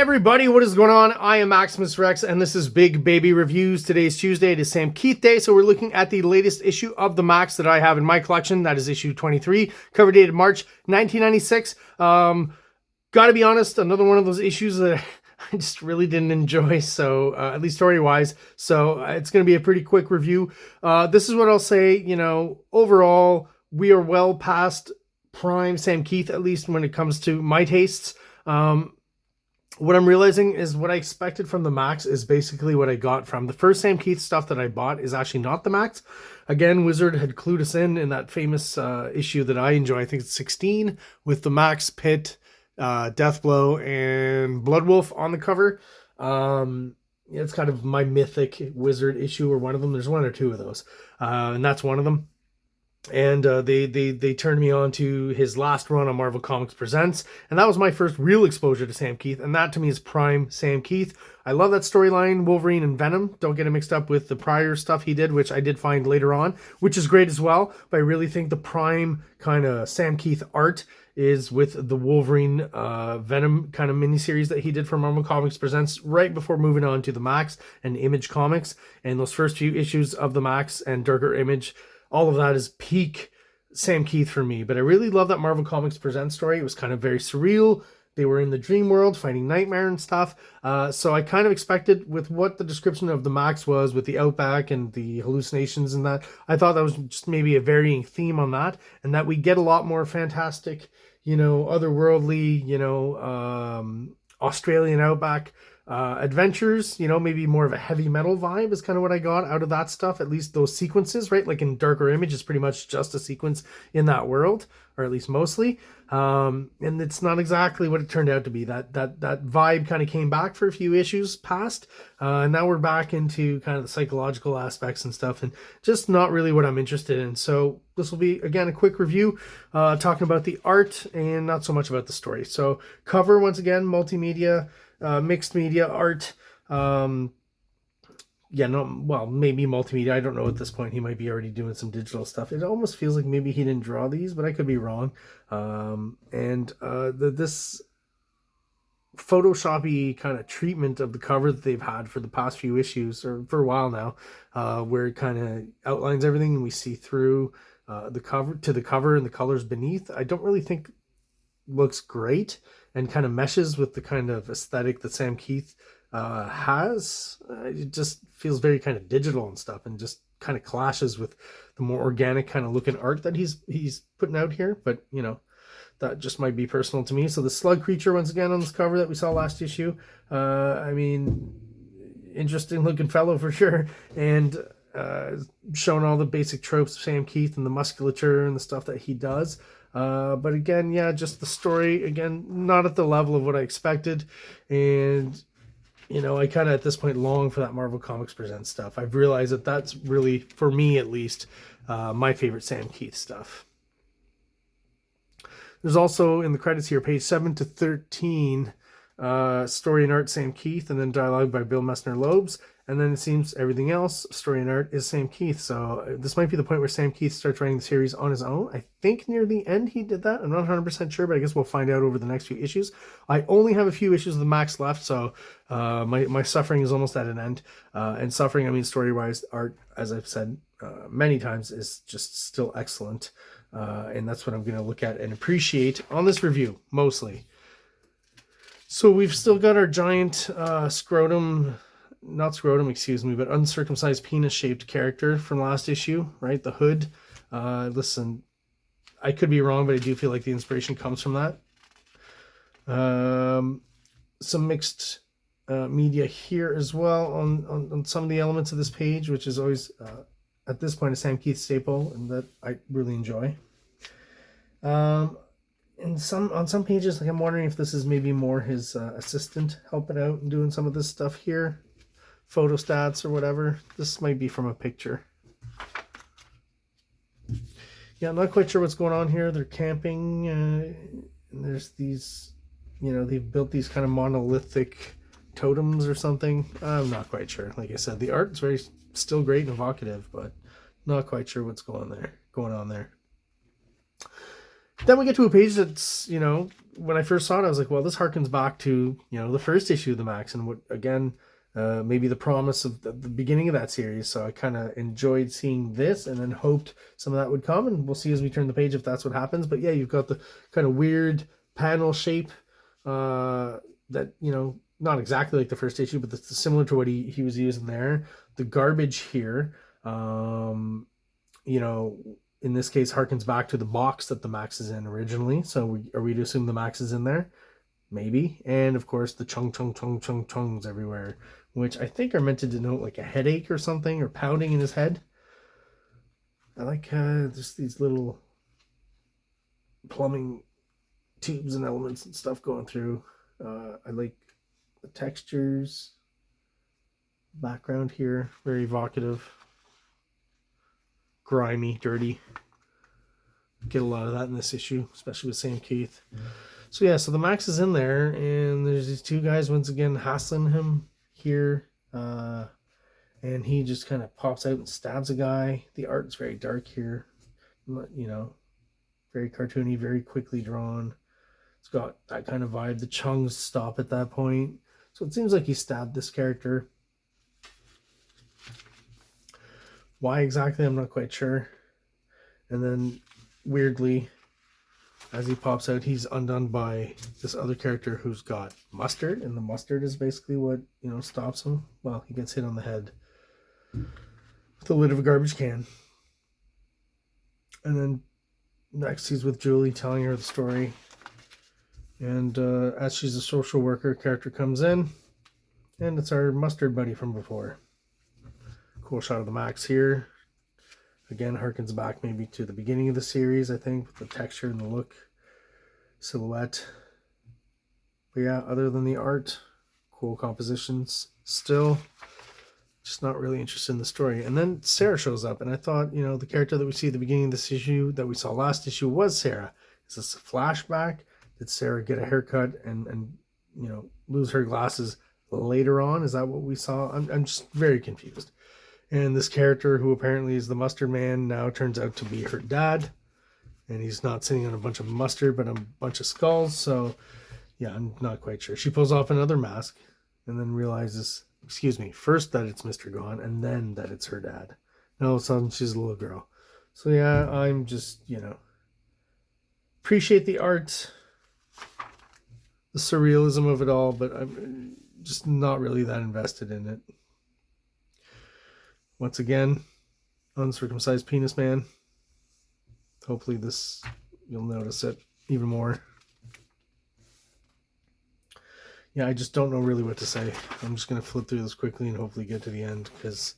everybody, what is going on? I am Maximus Rex, and this is Big Baby Reviews. Today is Tuesday. It is Sam Keith Day, so we're looking at the latest issue of the MAXX that I have in my collection. That is issue 23, cover dated March 1996. Gotta be honest, another one of those issues that I just really didn't enjoy, so at least story-wise. So it's going to be a pretty quick review. This is what I'll say, overall, we are well past prime Sam Keith, at least when it comes to my tastes. What I'm realizing is what I expected from the MAXX is basically what I got from the first Sam Keith stuff that I bought is actually not the MAXX. Again, Wizard had clued us in that famous issue that I enjoy. I think it's 16 with the MAXX, Pit, Deathblow, and Bloodwolf on the cover. It's kind of my mythic Wizard issue, or one of them. There's one or two of those, and that's one of them. And they turned me on to his last run on Marvel Comics Presents, and that was my first real exposure to Sam Keith, and that to me is prime Sam Keith. I love that storyline, Wolverine and Venom. Don't get it mixed up with the prior stuff he did, which I did find later on, which is great as well. But I really think the prime kind of Sam Keith art is with the Wolverine Venom kind of miniseries that he did for Marvel Comics Presents right before moving on to the MAXX and Image Comics. And those first few issues of the MAXX and Darker Image, all of that is peak Sam Keith for me. But I really love that Marvel Comics Presents story. It was kind of very surreal. They were in the dream world fighting Nightmare and stuff. So I kind of expected with what the description of the MAXX was with the Outback and the hallucinations and that. I thought that was just maybe a varying theme on that. And that we get a lot more fantastic, otherworldly, Australian Outback adventures, maybe more of a heavy metal vibe is kind of what I got out of that stuff, at least those sequences, right? Like in Darker Image, it's pretty much just a sequence in that world, or at least mostly. And it's not exactly what it turned out to be. That vibe kind of came back for a few issues past, and now we're back into kind of the psychological aspects and stuff, and just not really what I'm interested in. So this will be, again, a quick review, talking about the art and not so much about the story. So cover, once again, multimedia, mixed media art. Maybe multimedia. I don't know at this point. He might be already doing some digital stuff. It almost feels like maybe he didn't draw these, but I could be wrong. This Photoshoppy kind of treatment of the cover that they've had for the past few issues, or for a while now, where it kind of outlines everything and we see through the cover to the cover and the colors beneath, I don't really think looks great and kind of meshes with the kind of aesthetic that Sam Keith has. It just feels very kind of digital and stuff, and just kind of clashes with the more organic kind of looking art that he's putting out here. But that just might be personal to me. So the slug creature, once again, on this cover that we saw last issue, interesting looking fellow for sure, and showing all the basic tropes of Sam Keith and the musculature and the stuff that he does. But again, just the story, again, not at the level of what I expected. And, I kind of at this point long for that Marvel Comics Presents stuff. I've realized that that's really, for me at least, my favorite Sam Keith stuff. There's also in the credits here, page 7 to 13, story and art Sam Keith, and then dialogue by Bill Messner-Loebs. And then it seems everything else, story and art, is Sam Keith. So this might be the point where Sam Keith starts writing the series on his own. I think near the end he did that. I'm not 100% sure, but I guess we'll find out over the next few issues. I only have a few issues of the MAXX left, so my suffering is almost at an end. And suffering, I mean story-wise, art, as I've said many times, is just still excellent. And that's what I'm going to look at and appreciate on this review, mostly. So we've still got our giant but uncircumcised penis-shaped character from last issue, right? The Hood. Listen, I could be wrong, but I do feel like the inspiration comes from that. Some mixed media here as well on some of the elements of this page, which is always, at this point, a Sam Keith staple, and that I really enjoy. On some pages, like I'm wondering if this is maybe more his assistant helping out and doing some of this stuff here. Photo stats or whatever. This might be from a picture. I'm not quite sure what's going on here. They're camping, and there's these, they've built these kind of monolithic totems or something. I'm not quite sure. Like I said, the art is still great and evocative, but not quite sure what's going on there. Then we get to a page that's, you know, when I first saw it, I was like, well, this harkens back to, you know, the first issue of the MAXX, and what, again, maybe the promise of the beginning of that series. So I kind of enjoyed seeing this, and then hoped some of that would come, and we'll see as we turn the page if that's what happens. But yeah, you've got the kind of weird panel shape that, you know, not exactly like the first issue, but that's similar to what he was using there. The garbage here, you know, in this case, harkens back to the box that the MAXX is in originally. So are we to assume the MAXX is in there? Maybe. And of course, the chungs everywhere, which I think are meant to denote like a headache or something, or pounding in his head. I like just these little plumbing tubes and elements and stuff going through. I like the textures. Background here, very evocative. Grimy, dirty. Get a lot of that in this issue, especially with Sam Keith. So yeah, so the MAXX is in there, and there's these two guys once again hassling him here, and he just kind of pops out and stabs a guy. The art's very dark here, you know, very cartoony, very quickly drawn. It's got that kind of vibe. The chungs stop at that point, so it seems like he stabbed this character. Why exactly, I'm not quite sure. And then, weirdly, as he pops out, he's undone by this other character who's got mustard, and the mustard is basically what, you know, stops him. Well, he gets hit on the head with the lid of a garbage can. And then next he's with Julie, telling her the story. And as she's a social worker, character comes in, and it's our mustard buddy from before. Cool shot of the MAXX here. Again, harkens back maybe to the beginning of the series, I think, with the texture and the look, silhouette. But yeah, other than the art, cool compositions. Still, just not really interested in the story. And then Sarah shows up, and I thought, you know, the character that we see at the beginning of this issue, that we saw last issue, was Sarah. Is this a flashback? Did Sarah get a haircut and you know, lose her glasses later on? Is that what we saw? I'm just very confused. And this character, who apparently is the mustard man, now turns out to be her dad. And he's not sitting on a bunch of mustard, but a bunch of skulls. So, yeah, I'm not quite sure. She pulls off another mask and then realizes, excuse me, first that it's Mr. Gone, and then that it's her dad. And all of a sudden, she's a little girl. So, yeah, I'm just, you know, appreciate the art, the surrealism of it all, but I'm just not really that invested in it. Once again, uncircumcised penis man. Hopefully this, you'll notice it even more. Yeah, I just don't know really what to say. I'm just going to flip through this quickly and hopefully get to the end, because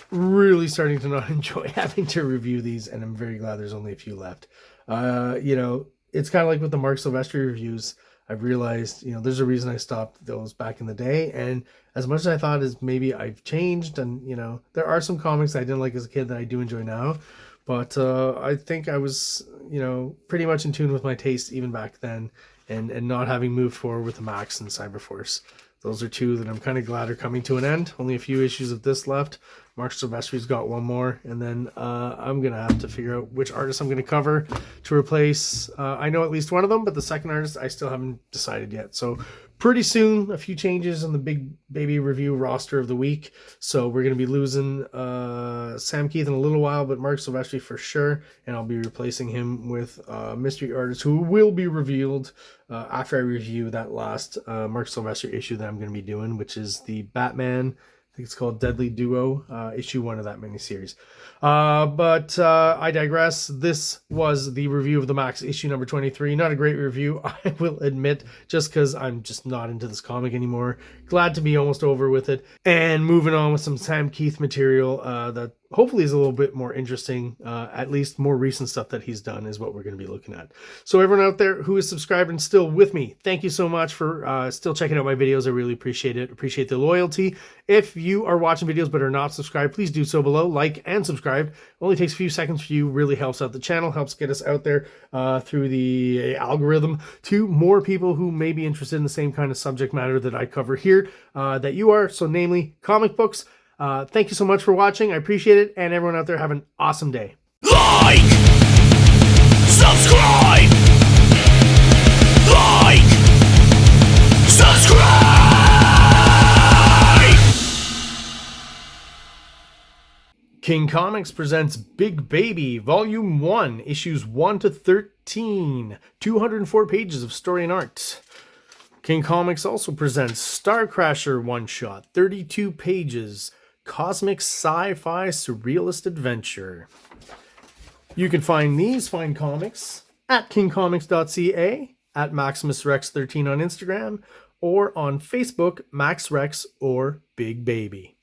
really starting to not enjoy having to review these, and I'm very glad there's only a few left. You know, it's kind of like with the Mark Silvestri reviews. I've realized, you know, there's a reason I stopped those back in the day. And as much as I thought is maybe I've changed, and, you know, there are some comics I didn't like as a kid that I do enjoy now. But I think I was, you know, pretty much in tune with my taste even back then, and not having moved forward with the MAXX and Cyberforce. Those are two that I'm kind of glad are coming to an end. Only a few issues of this left. Mark Silvestri's got one more, and then I'm going to have to figure out which artist I'm going to cover to replace. I know at least one of them, but the second artist I still haven't decided yet. So pretty soon, a few changes in the Big Baby Review roster of the week. So we're going to be losing Sam Keith in a little while, but Mark Silvestri for sure. And I'll be replacing him with a mystery artist who will be revealed after I review that last Mark Silvestri issue that I'm going to be doing, which is the Batman, I think it's called Deadly Duo, issue 1 of that miniseries. But I digress. This was the review of the MAXX issue number 23. Not a great review, I will admit, just because I'm just not into this comic anymore. Glad to be almost over with it, and moving on with some Sam Keith material that hopefully is a little bit more interesting. At least more recent stuff that he's done is what we're going to be looking at. So everyone out there who is subscribed and still with me, thank you so much for still checking out my videos. I really appreciate it. Appreciate the loyalty. If you are watching videos but are not subscribed, please do so below. Like and subscribe. It only takes a few seconds for you. Really helps out the channel. Helps get us out there through the algorithm to more people who may be interested in the same kind of subject matter that I cover here that you are. So namely comic books. Thank you so much for watching. I appreciate it. And everyone out there, have an awesome day. Like, subscribe, subscribe. King Comics presents Big Baby, Volume 1, Issues 1 to 13, 204 pages of story and art. King Comics also presents Star Crasher one-shot, 32 pages, cosmic sci-fi surrealist adventure. You can find these fine comics at kingcomics.ca, at MaximusRex13 on Instagram, or on Facebook, MaxRex or Big Baby.